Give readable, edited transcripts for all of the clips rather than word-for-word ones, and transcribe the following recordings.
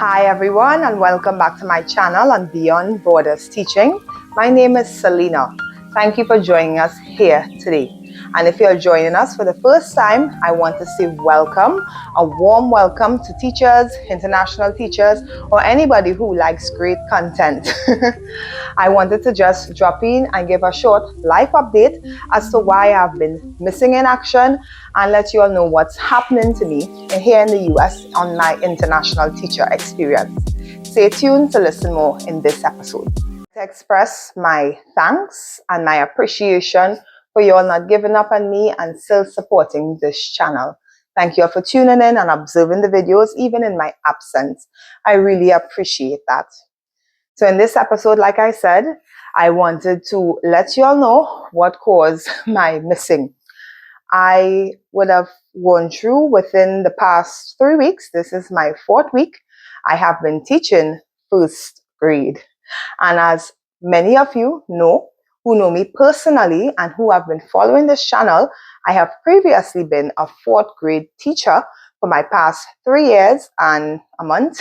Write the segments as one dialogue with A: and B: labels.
A: Hi everyone, and welcome back to my channel on Beyond Borders Teaching. My name is Selena. Thank you for joining us here today. And if you're joining us for the first time, I want to say welcome, a warm welcome to teachers, international teachers, or anybody who likes great content. I wanted to just drop in and give a short life update as to why I've been missing in action and let you all know what's happening to me here in the US on my international teacher experience. Stay tuned to listen more in this episode. To express my thanks and my appreciation for you all not giving up on me and still supporting this channel. Thank you all for tuning in and observing the videos even in my absence. I really appreciate that. So in this episode, like I said, I wanted to let you all know what caused my missing. I would have gone through within the past 3 weeks. This is my 4th week. I have been teaching first grade. And as many of you know, who know me personally and who have been following this channel, I have previously been a 4th grade teacher for my past 3 years and a month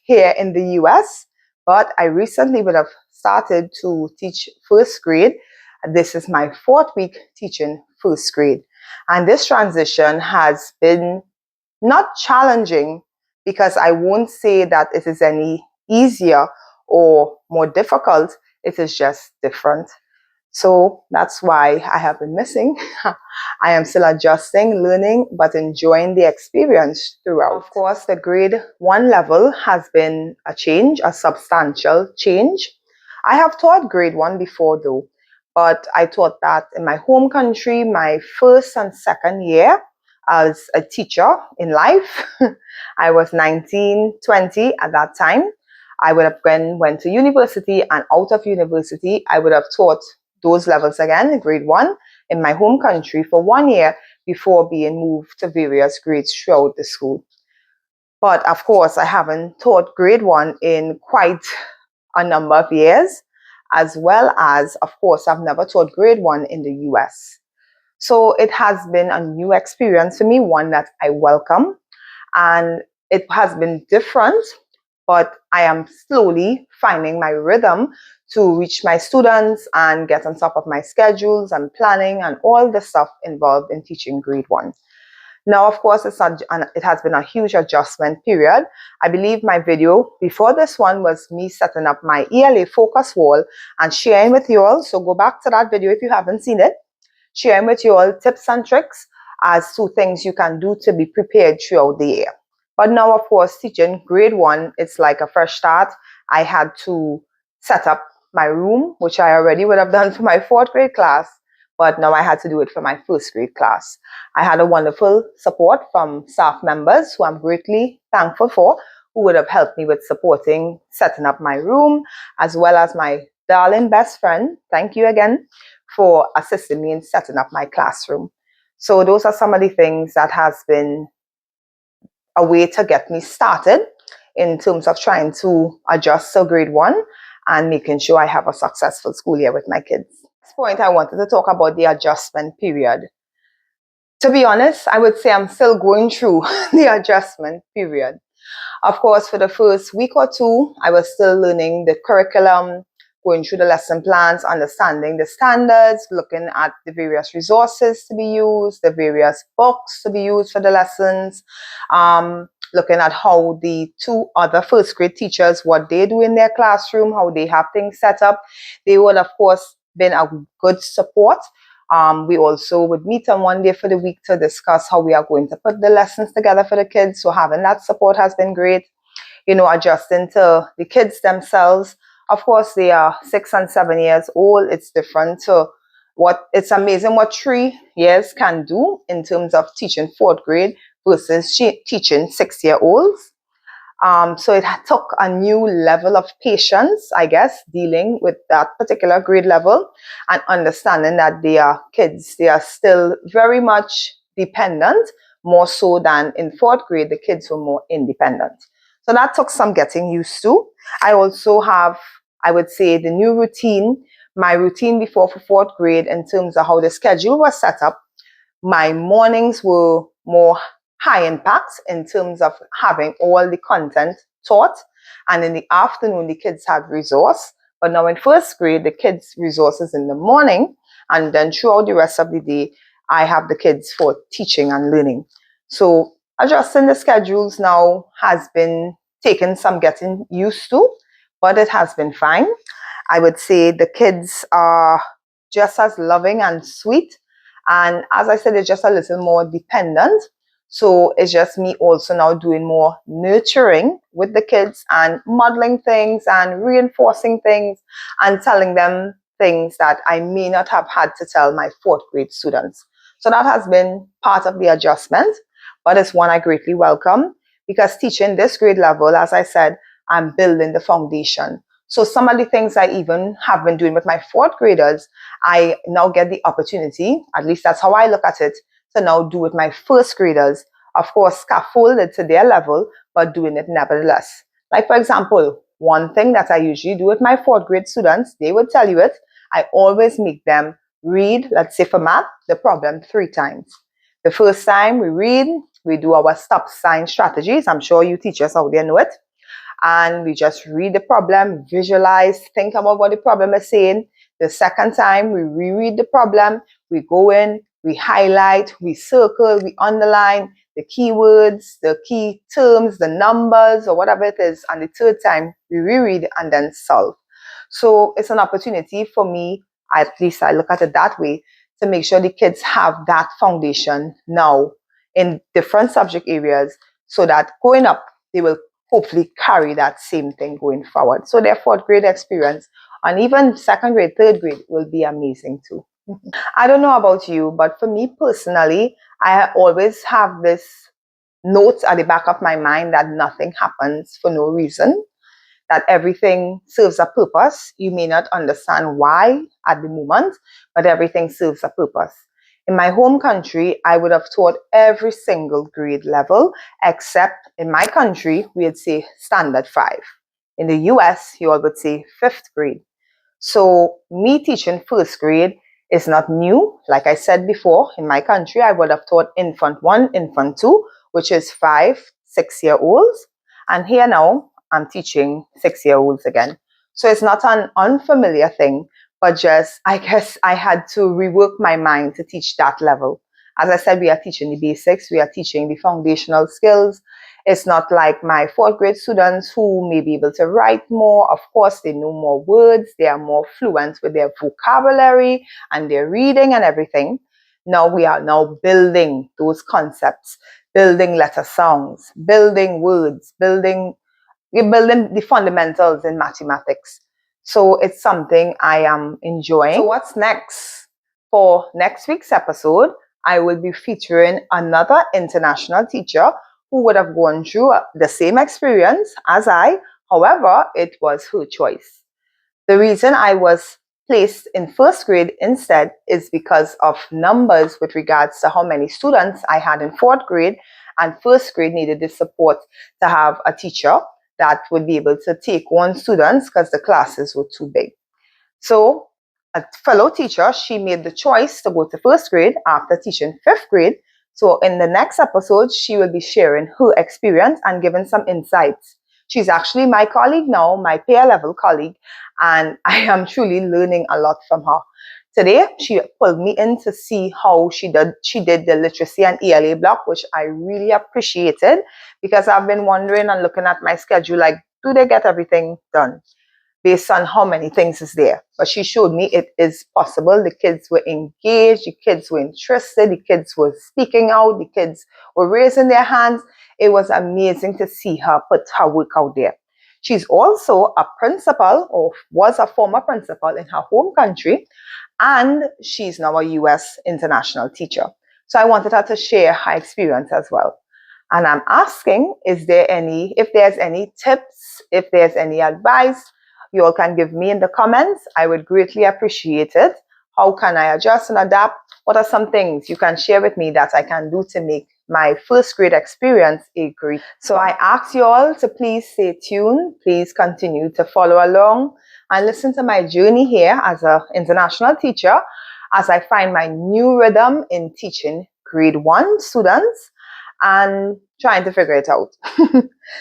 A: here in the US. But I recently would have started to teach first grade. This is my 4th week teaching first grade. And this transition has been not challenging, because I won't say that it is any easier or more difficult. It is just different. So that's why I have been missing. I am still adjusting, learning, but enjoying the experience throughout. Of course, the grade 1 level has been a change, a substantial change. I have taught grade 1 before though, but I taught that in my home country, my first and second year as a teacher in life. I was 19, 20 at that time. I would have went to university, and out of university, I would have taught those levels again, grade 1, in my home country for 1 year before being moved to various grades throughout the school. But of course, I haven't taught grade 1 in quite a number of years, as well as, of course, I've never taught grade 1 in the US. So it has been a new experience for me, one that I welcome, and it has been different, but I am slowly finding my rhythm to reach my students and get on top of my schedules and planning and all the stuff involved in teaching grade 1. Now, of course, it has been a huge adjustment period. I believe my video before this one was me setting up my ELA focus wall and sharing with you all. So go back to that video if you haven't seen it. Sharing with you all tips and tricks as to things you can do to be prepared throughout the year. But now, of course, teaching grade 1, it's like a fresh start. I had to set up my room, which I already would have done for my 4th grade class, but now I had to do it for my first grade class. I had a wonderful support from staff members who I'm greatly thankful for, who would have helped me with supporting, setting up my room, as well as my darling best friend. Thank you again for assisting me in setting up my classroom. So those are some of the things that has been a way to get me started in terms of trying to adjust to grade 1 and making sure I have a successful school year with my kids. At this point, I wanted to talk about the adjustment period. To be honest, I would say I'm still going through the adjustment period. Of course, for the first week or 2, I was still learning the curriculum, going through the lesson plans, understanding the standards, looking at the various resources to be used, the various books to be used for the lessons, looking at how the 2 other first grade teachers, what they do in their classroom, how they have things set up. They would, of course, been a good support. We also would meet on one day for the week to discuss how we are going to put the lessons together for the kids. So having that support has been great. Adjusting to the kids themselves. Of course, they are 6 and 7 years old. It's different to it's amazing what 3 years can do in terms of teaching 4th grade versus teaching 6-year-olds. So it took a new level of patience, I guess, dealing with that particular grade level and understanding that they are kids. They are still very much dependent, more so than in 4th grade, the kids were more independent. So that took some getting used to. I also have, I would say, the new routine, my routine before for 4th grade in terms of how the schedule was set up. My mornings were more high impact in terms of having all the content taught, and in the afternoon the kids had resource. But now in first grade, the kids' resources in the morning, and then throughout the rest of the day, I have the kids for teaching and learning. So adjusting the schedules now has been taking some getting used to, but it has been fine. I would say the kids are just as loving and sweet. And as I said, they're just a little more dependent. So it's just me also now doing more nurturing with the kids and modeling things and reinforcing things and telling them things that I may not have had to tell my fourth grade students. So that has been part of the adjustment, but it's one I greatly welcome because teaching this grade level, as I said, I'm building the foundation. So some of the things I even have been doing with my fourth graders, I now get the opportunity, at least that's how I look at it, to now do with my first graders. Of course, scaffolded to their level, but doing it nevertheless. Like for example, one thing that I usually do with my fourth grade students, they would tell you it, I always make them read, let's say for math, the problem 3 times. The first time we read, we do our stop sign strategies. I'm sure you teachers out there know it. And we just read the problem, visualize, think about what the problem is saying. The second time, we reread the problem, we go in, we highlight, we circle, we underline the keywords, the key terms, the numbers, or whatever it is. And the third time, we reread and then solve. So it's an opportunity for me, at least I look at it that way, to make sure the kids have that foundation now in different subject areas so that going up, they will hopefully carry that same thing going forward. So their fourth grade experience and even second grade, third grade will be amazing too. I don't know about you, but for me personally, I always have this note at the back of my mind that nothing happens for no reason, that everything serves a purpose. You may not understand why at the moment, but everything serves a purpose. In my home country, I would have taught every single grade level, except in my country, we would say standard 5. In the US, you all would say 5th grade. So me teaching first grade is not new. Like I said before, in my country, I would have taught infant 1, infant 2, which is 5, 6-year-olds. And here now, I'm teaching 6-year-olds again. So it's not an unfamiliar thing, but just, I guess I had to rework my mind to teach that level. As I said, we are teaching the basics, we are teaching the foundational skills. It's not like my fourth grade students who may be able to write more. Of course, they know more words, they are more fluent with their vocabulary and their reading and everything. Now we are now building those concepts, building letter sounds, building words, we're building the fundamentals in mathematics. So it's something I am enjoying. So what's next? For next week's episode, I will be featuring another international teacher who would have gone through the same experience as I. However, it was her choice. The reason I was placed in first grade instead is because of numbers with regards to how many students I had in fourth grade, and first grade needed the support to have a teacher that would be able to take on students because the classes were too big. So a fellow teacher, she made the choice to go to first grade after teaching fifth grade. So in the next episode, she will be sharing her experience and giving some insights. She's actually my colleague now, my peer level colleague, and I am truly learning a lot from her. Today, she pulled me in to see how she did the literacy and ELA block, which I really appreciated because I've been wondering and looking at my schedule, like, do they get everything done based on how many things is there? But she showed me it is possible. The kids were engaged, the kids were interested, the kids were speaking out, the kids were raising their hands. It was amazing to see her put her work out there. She's also a principal, or was a former principal in her home country, and she's now a US international teacher. So I wanted her to share her experience as well. And I'm asking, if there's any tips, if there's any advice, you all can give me in the comments. I would greatly appreciate it. How can I adjust and adapt? What are some things you can share with me that I can do to make my first grade experience a great? So I ask you all to please stay tuned. Please continue to follow along and listen to my journey here as an international teacher as I find my new rhythm in teaching grade 1 students. and trying to figure it out.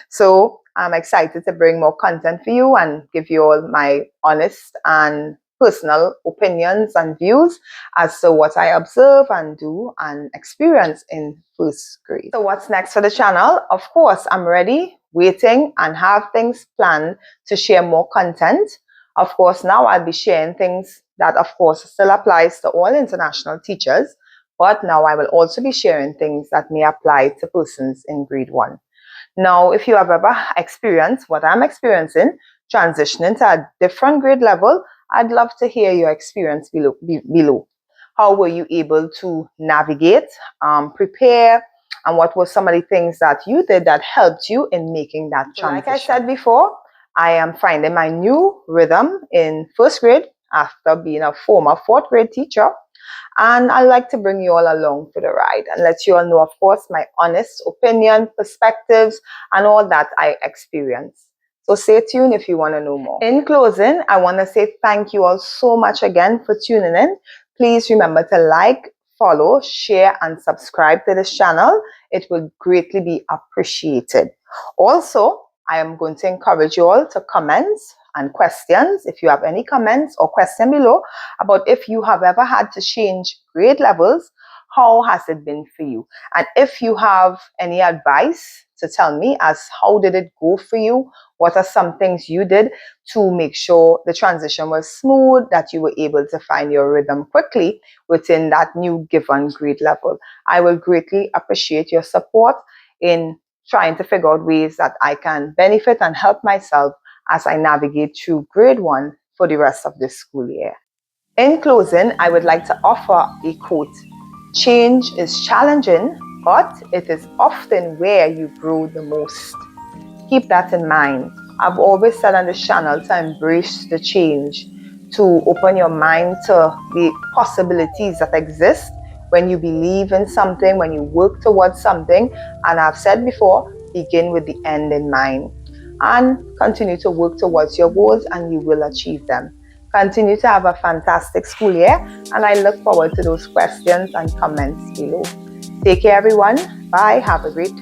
A: So I'm excited to bring more content for you and give you all my honest and personal opinions and views as to what I observe and do and experience in first grade. So what's next for the channel? Of course, I'm ready, waiting, and have things planned to share more content. Of course, now I'll be sharing things that, of course, still applies to all international teachers, but now I will also be sharing things that may apply to persons in grade 1. Now, if you have ever experienced what I'm experiencing, transitioning to a different grade level, I'd love to hear your experience below. How were you able to navigate, prepare, and what were some of the things that you did that helped you in making that transition? Like I said before, I am finding my new rhythm in first grade after being a former fourth grade teacher. And I'd like to bring you all along for the ride and let you all know, of course, my honest opinion, perspectives, and all that I experience. So stay tuned if you want to know more. In closing, I want to say thank you all so much again for tuning in. Please remember to like, follow, share, and subscribe to this channel. It will greatly be appreciated. Also, I am going to encourage you all to comment and questions. If you have any comments or question below about if you have ever had to change grade levels, how has it been for you? And if you have any advice to tell me as how did it go for you? What are some things you did to make sure the transition was smooth, that you were able to find your rhythm quickly within that new given grade level? I will greatly appreciate your support in trying to figure out ways that I can benefit and help myself as I navigate through grade 1 for the rest of this school year. In closing, I would like to offer a quote. Change is challenging, but it is often where you grow the most. Keep that in mind. I've always said on this channel to embrace the change, to open your mind to the possibilities that exist when you believe in something, when you work towards something. And I've said before, begin with the end in mind and continue to work towards your goals and you will achieve them. Continue to have a fantastic school year and I look forward to those questions and comments below. Take care everyone. Bye. Have a great